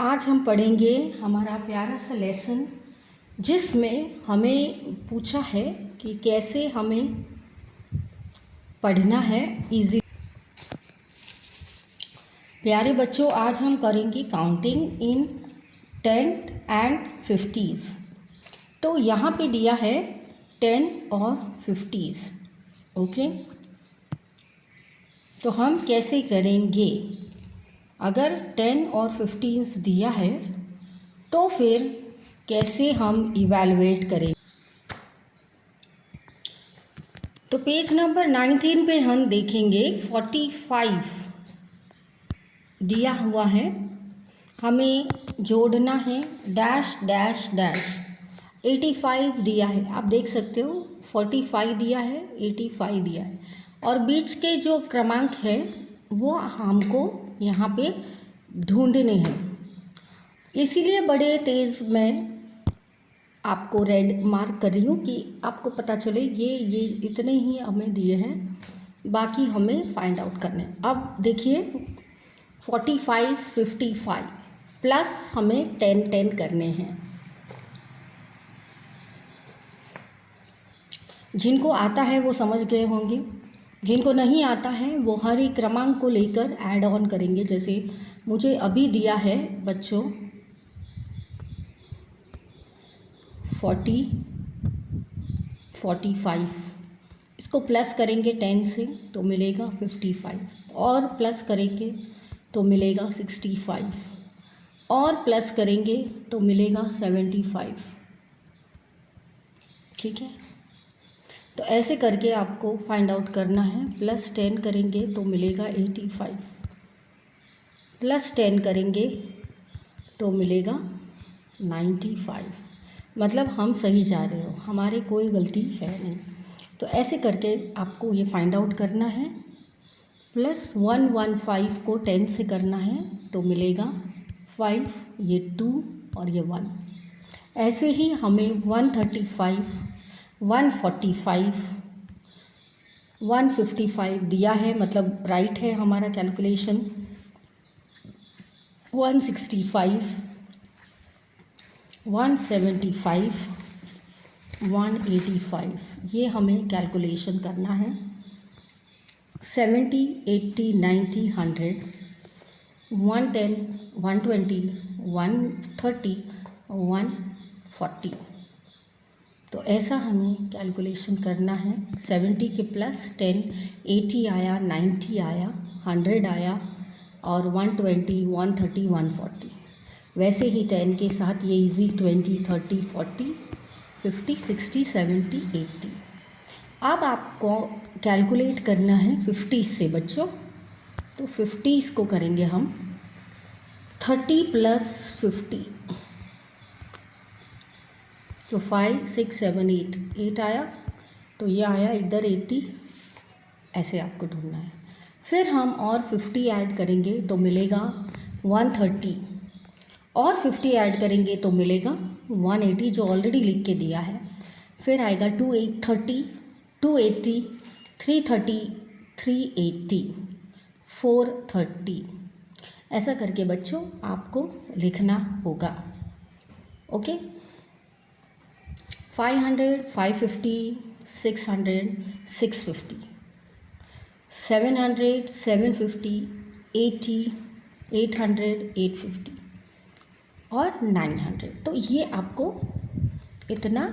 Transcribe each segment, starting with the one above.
आज हम पढ़ेंगे हमारा प्यारा सा लेसन जिसमें हमें पूछा है कि कैसे हमें पढ़ना है इजी। प्यारे बच्चों, आज हम करेंगे counting in 10th and 50s। तो यहाँ पे दिया है 10 और 50s। ओके, तो हम कैसे करेंगे? अगर 10 और 50s दिया है तो फिर कैसे हम इवैल्यूएट करें? तो पेज नंबर 19 पे हम देखेंगे 45 दिया हुआ है, हमें जोड़ना है डैश डैश डैश। 85 दिया है, आप देख सकते हो 45 दिया है, 85 दिया है, और बीच के जो क्रमांक है वो हमको यहाँ पे ढूंढने हैं। इसीलिए बड़े तेज़ मैं आपको रेड मार्क कर रही हूँ कि आपको पता चले ये इतने ही हमें दिए हैं, बाकी हमें फाइंड आउट करने। अब देखिए 45, 55 प्लस हमें 10 10 करने हैं। जिनको आता है वो समझ गए होंगे, जिनको नहीं आता है वो हर एक क्रमांक को लेकर ऐड ऑन करेंगे। जैसे मुझे अभी दिया है बच्चों 40, 45, इसको प्लस करेंगे 10 से तो मिलेगा 55, और प्लस करेंगे तो मिलेगा 65, और प्लस करेंगे तो मिलेगा 75। ठीक है, तो ऐसे करके आपको फाइंड आउट करना है। प्लस 10 करेंगे तो मिलेगा 85, प्लस 10 करेंगे तो मिलेगा 95। मतलब हम सही जा रहे हो, हमारे कोई गलती है नहीं। तो ऐसे करके आपको ये फाइंड आउट करना है। प्लस 115 को 10 से करना है तो मिलेगा 5, ये 2 और ये 1। ऐसे ही हमें 135, 145, 155 दिया है, मतलब राइट है हमारा कैलकुलेशन। 165, 175, 185 ये हमें कैलकुलेशन करना है। 70, 80, 90, 100, 110, 120, 130, 140। तो ऐसा हमें कैलकुलेशन करना है। 70 के प्लस 10, 80 आया, 90 आया, 100 आया, और 120, 130, 140। वैसे ही 10 के साथ ये इजी 20, 30, 40, 50, 60, 70, 80। अब आपको कैलकुलेट करना है 50 से बच्चों। तो 50 को करेंगे हम 30 प्लस 50, तो 5, 6, 7, 8 आया, तो ये आया इधर 80। ऐसे आपको ढूंढना है। फिर हम और 50 ऐड करेंगे तो मिलेगा 130, और 50 ऐड करेंगे तो मिलेगा 180 जो ऑलरेडी लिख के दिया है। फिर आएगा 230, 280, 330, 380, 430। ऐसा करके बच्चों आपको लिखना होगा। ओके, 500, 550, 600, 650, 700, 750, 80, 800, 850 और 900। तो ये आपको इतना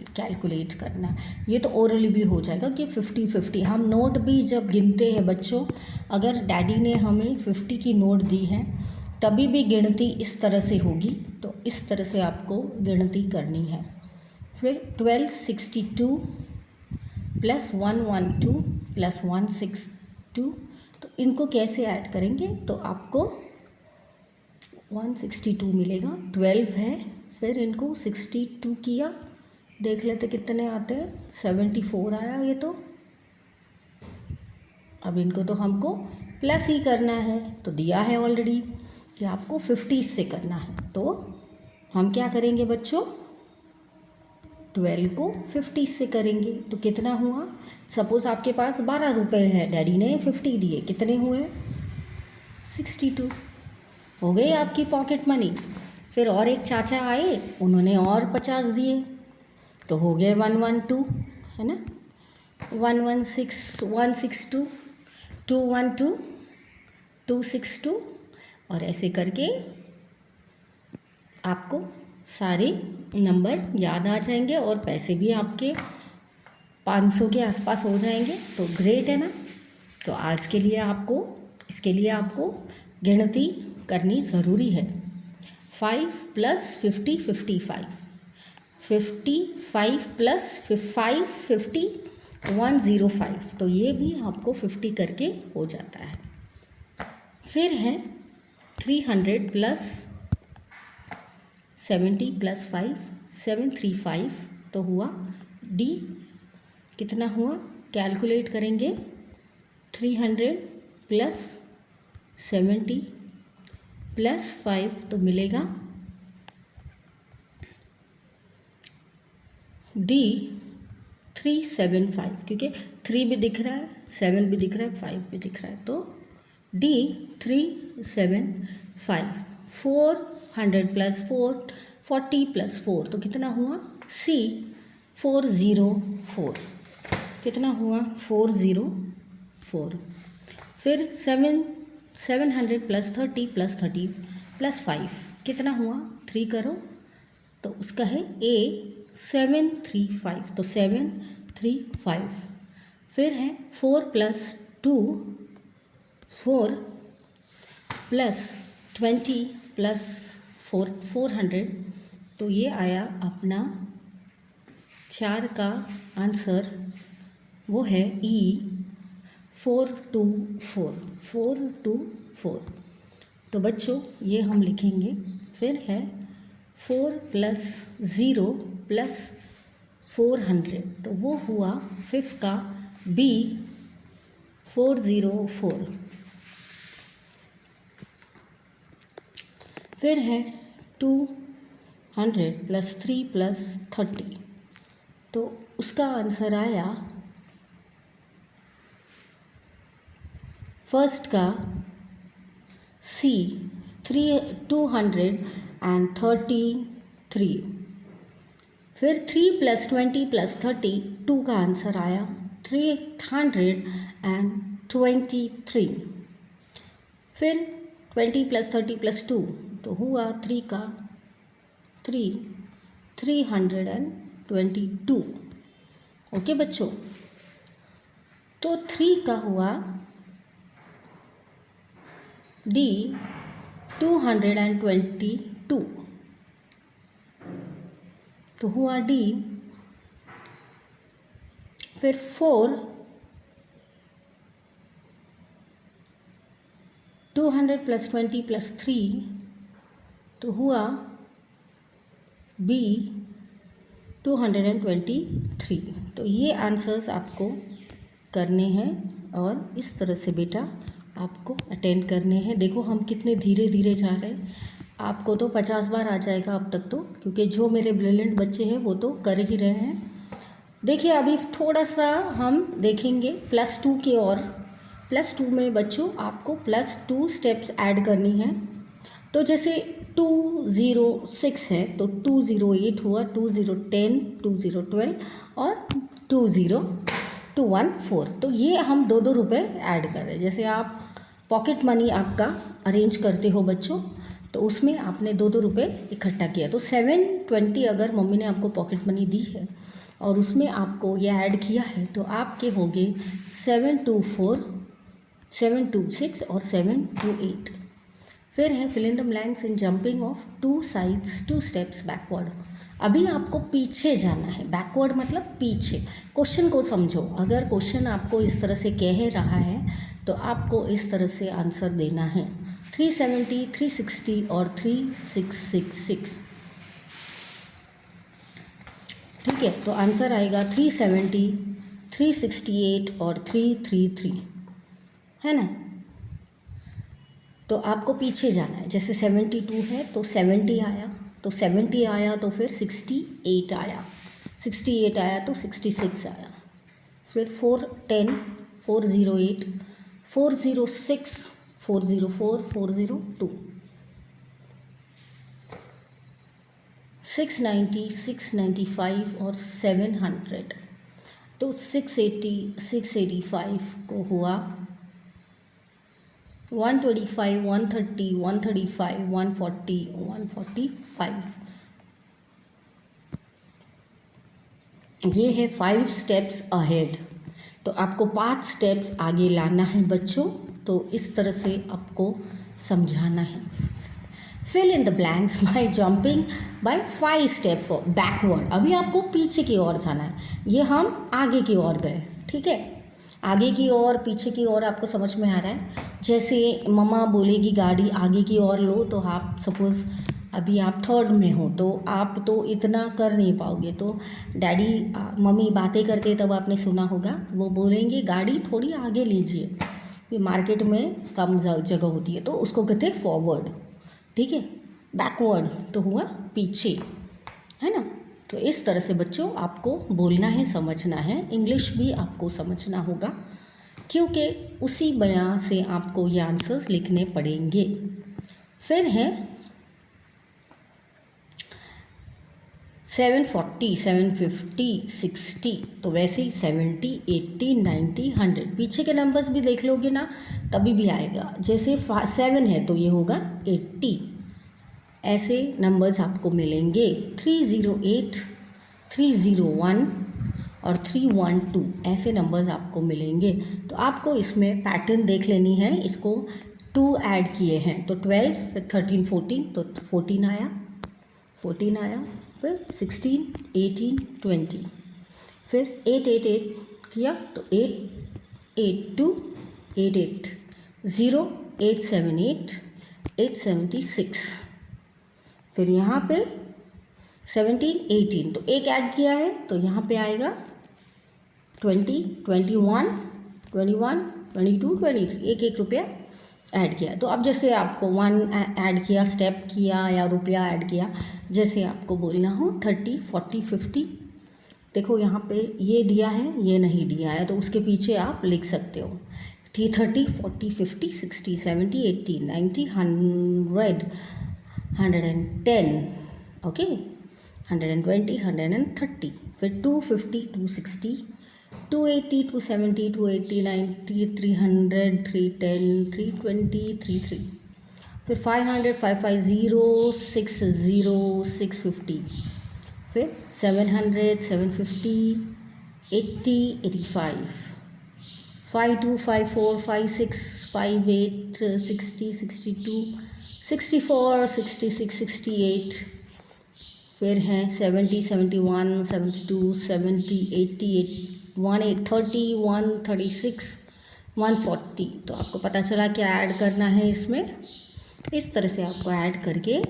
कैलकुलेट करना है। ये तो ओरली भी हो जाएगा कि 50 50। हम नोट भी जब गिनते हैं बच्चों, अगर डैडी ने हमें 50 की नोट दी है तभी भी गिनती इस तरह से होगी। तो इस तरह से आपको गिनती करनी है। फिर 1262 प्लस 112 प्लस 162, तो इनको कैसे ऐड करेंगे? तो आपको 162 मिलेगा। 12 है, फिर इनको 62 किया, देख लेते कितने आते हैं। 74 आया ये तो। अब इनको तो हमको प्लस ही करना है, तो दिया है ऑलरेडी कि आपको 50 से करना है। तो हम क्या करेंगे बच्चों, 12 को 50 से करेंगे तो कितना हुआ। सपोज़ आपके पास 12 रुपये है, डैडी ने 50 दिए, कितने हुए? 62। हो गई आपकी पॉकेट मनी। फिर और एक चाचा आए, उन्होंने और 50 दिए, तो हो गए 112, है ना। 116, 162, 212, 262, और ऐसे करके आपको सारे नंबर याद आ जाएंगे और पैसे भी आपके 500 के आसपास हो जाएंगे। तो ग्रेट है ना। तो आज के लिए आपको, इसके लिए आपको गिनती करनी ज़रूरी है। 5 + 50 55, 55 + 5 50 105, तो ये भी आपको 50 करके हो जाता है। फिर है 300 + 70 + 5 735, तो हुआ डी, कितना हुआ कैलकुलेट करेंगे। 300 + 70 + 5 तो मिलेगा डी 375, क्योंकि 3 भी दिख रहा है, 7 भी दिख रहा है, 5 भी दिख रहा है, तो डी 375। 400 + 4 40 + 4, तो कितना हुआ सी 404, कितना हुआ 404। फिर 700 + 30 + 30 + 5, कितना हुआ 3 करो, तो उसका है ए 735, तो 735। फिर है 4 + 2 4 + 20 + 4 400, तो ये आया अपना 4 का आंसर, वो है ई 424 424। तो बच्चों ये हम लिखेंगे। फिर है 4 + 0 + 400, तो वो हुआ 5 का बी 404। फिर है 200 + 3 + 30, तो उसका आंसर आया फर्स्ट का सी 233। फिर 3 + 20 + 30, 2 का आंसर आया 323। फिर 20 + 30 + 2, तो हुआ 3 का 322। ओके बच्चों, तो 3 का हुआ डी 222, तो हुआ डी। फिर 4 200 + 20 + 3, तो हुआ बी 223। तो ये आंसर्स आपको करने हैं और इस तरह से बेटा आपको अटेंड करने हैं। देखो हम कितने धीरे धीरे जा रहे हैं, आपको तो 50 बार आ जाएगा अब तक तो, क्योंकि जो मेरे ब्रिलियंट बच्चे हैं वो तो कर ही रहे हैं। देखिए अभी थोड़ा सा हम देखेंगे +2 की ओर। +2 में बच्चों आपको +2 स्टेप्स ऐड करनी है। तो जैसे 206 है तो 208 हुआ, 2010 2012 और 20214, तो ये हम 2-2 रुपये ऐड कर रहे हैं। जैसे आप पॉकेट मनी आपका अरेंज करते हो बच्चों, तो उसमें आपने 2-2 रुपये इकट्ठा किया, तो 720 अगर मम्मी ने आपको पॉकेट मनी दी है और उसमें आपको ये ऐड किया है, तो आपके हो गए 724 726 और 728। फिर है fill in the blanks in jumping of 2 sides 2 steps backward. अभी आपको पीछे जाना है, बैकवर्ड मतलब पीछे। क्वेश्चन को समझो, अगर क्वेश्चन आपको इस तरह से कह रहा है तो आपको इस तरह से आंसर देना है। 370 360 और 3666, ठीक है। तो आंसर आएगा 370 368 और 333, है ना। तो आपको पीछे जाना है। जैसे 72 है तो 70 आया, तो 70 आया तो फिर 68 आया, 68 आया तो 66 आया, फिर 410 408 406 404 402, 690, 695 और 700। तो 680, 685 को हुआ 125, 130, 135, 140, 145। ये है 5 स्टेप्स अहेड। तो आपको 5 स्टेप्स आगे लाना है बच्चों। तो इस तरह से आपको समझाना है। Fill in the blanks by jumping by 5 steps backward. अभी आपको पीछे की ओर जाना है, ये हम आगे की ओर गए, ठीक है। आगे की ओर पीछे की ओर आपको समझ में आ रहा है। जैसे मम्मा बोलेगी गाड़ी आगे की ओर लो, तो आप सपोज़ अभी आप 3rd में हो तो आप तो इतना कर नहीं पाओगे। तो डैडी मम्मी बातें करते तब आपने सुना होगा, वो बोलेंगे गाड़ी थोड़ी आगे लीजिए, ये मार्केट में कम जगह होती है, तो उसको कहते हैं फॉरवर्ड, ठीक है। बैकवर्ड तो हुआ पीछे, है ना। तो इस तरह से बच्चों आपको बोलना है, समझना है। इंग्लिश भी आपको समझना होगा, क्योंकि उसी बयां से आपको ये आंसर्स लिखने पड़ेंगे। फिर है 740, 750, 60। तो वैसे ही 70, 80, 90, 100। पीछे के नंबर्स भी देख लोगे ना तभी भी आएगा। जैसे 7 है तो ये होगा 80। ऐसे नंबर्स आपको मिलेंगे। 308, 301 और 312 ऐसे नंबर्स आपको मिलेंगे। तो आपको इसमें पैटर्न देख लेनी है। इसको 2 ऐड किए हैं तो 12, फिर 13, 14 तो 14 आया, 14 आया, फिर 16, 18, 20, फिर 8, 8, 8 किया तो 8, 8, 2, 8, 8, 0, 878, 876। फिर यहाँ पे 17, 18 तो एक ऐड किया है तो यहाँ पे आएगा 20, 21, 21, 22, 23, एक रुपया ऐड किया। तो अब जैसे आपको 1 ऐड किया, स्टेप किया या रुपया ऐड किया, जैसे आपको बोलना हो 30, 40, 50। देखो यहाँ पे ये दिया है, ये नहीं दिया है, तो उसके पीछे आप लिख सकते हो 30, 40, 50, 60, 70, 80, 90, 100, 110, ओके, 120, 130, फिर 250, 260, 280, 270, 280, 90, 300, 310, 320, 33, फिर 500, 550, 60, 650, फिर 700, 750, 80, 85, 52, 54, 56, 58, 60, 62, 64, 66, 68, फिर हैं 70, 71, 72, 70, 80, 130, 136, 140। तो आपको पता चला क्या ऐड करना है इसमें। इस तरह से आपको ऐड करके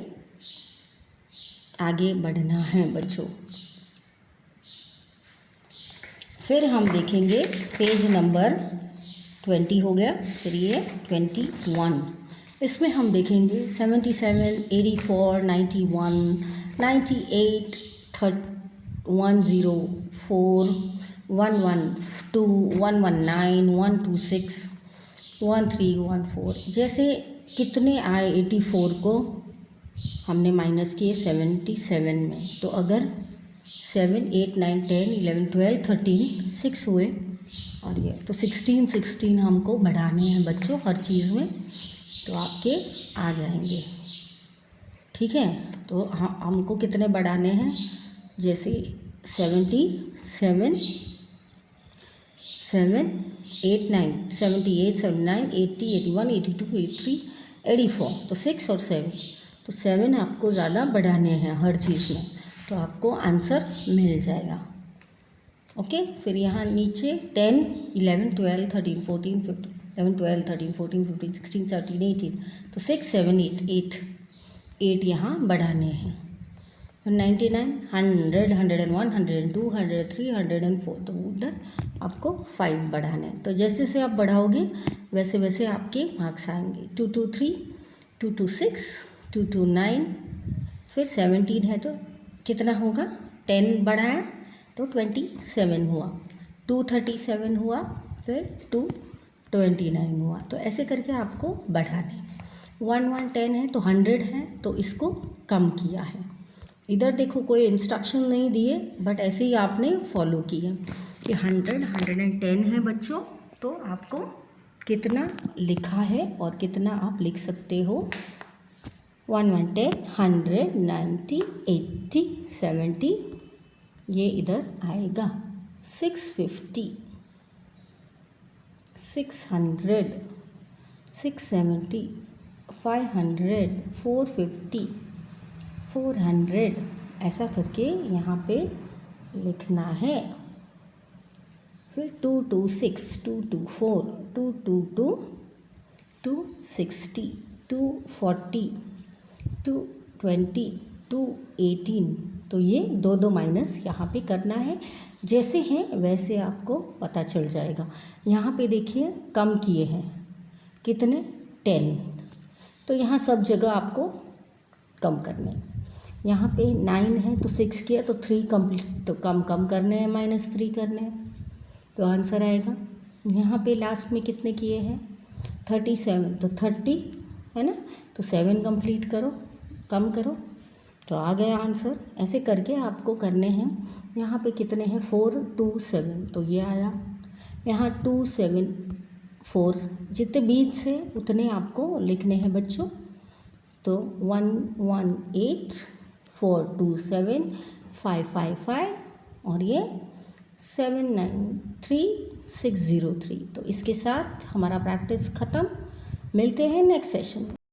आगे बढ़ना है बच्चों। फिर हम देखेंगे पेज नंबर 20 हो गया, फिर ये 21। इसमें हम देखेंगे 77, 84, 91, 98, 104, 112, 119, 126, 1314। जैसे कितने आए 84 को हमने माइनस किए 77 में, तो अगर 7, 8, 9, 10, 11, 12, 13, 6 हुए, और ये तो 16, 16 हमको बढ़ाने हैं बच्चों हर चीज़ में, तो आपके आ जाएंगे, ठीक है। तो हमको कितने बढ़ाने हैं, जैसे 77, 7, 8, 9, 78, 79, 80, 81, 82, 83, 84, तो 6 और 7, तो 7 आपको ज़्यादा बढ़ाने हैं हर चीज़ में, तो आपको आंसर मिल जाएगा, ओके। फिर यहाँ नीचे 10, 11, 12, 13, 14, 15, 11, 12, 13, 14, 15, 16, 17, 18, तो 6, 7, 8, 8 यहाँ बढ़ाने हैं। 99, 100, 101, 102, 103, 104, तो उधर आपको 5 बढ़ाने हैं। तो जैसे जैसे आप बढ़ाओगे वैसे वैसे आपके मार्क्स आएंगे। 223, 226, 229, फिर 17 है तो कितना होगा, 10 बढ़ाया तो 27 हुआ, 237 हुआ, फिर 229 हुआ। तो ऐसे करके आपको बढ़ाने। 1, 1, 10 है तो 100 है तो इसको कम किया है, इधर देखो कोई इंस्ट्रक्शन नहीं दिए, बट ऐसे ही आपने फॉलो किया कि 100 110 है बच्चों। तो आपको कितना लिखा है और कितना आप लिख सकते हो, 110, 100, 90, 80, 70, ये इधर आएगा 650, 600, 670, 500, 450, 400, ऐसा करके यहाँ पे लिखना है। फिर 226, 224, 222, 260, 240, 220, 218। तो ये दो दो माइनस यहाँ पे करना है, जैसे हैं वैसे आपको पता चल जाएगा। यहाँ पे देखिए कम किए हैं कितने, 10, तो यहाँ सब जगह आपको कम करने हैं। यहाँ पे 9 है तो 6 किया तो 3 कंप्लीट, तो कम करने हैं, -3 करने हैं, तो आंसर आएगा। यहाँ पे लास्ट में कितने किए हैं, 37, तो 30 है ना, तो 7 कंप्लीट करो, कम करो, तो आ गया आंसर। ऐसे करके आपको करने हैं। यहाँ पे कितने हैं, 4, 2, 7, तो ये आया। यहाँ 2, 7, 4, जितने बीच से उतने आपको लिखने हैं बच्चों। तो 1, 1, 8, 4, 2, 7, 5, 5, 5, और ये 7, 9, 3, 6, 0, 3। तो इसके साथ हमारा प्रैक्टिस ख़त्म। मिलते हैं नेक्स्ट सेशन में।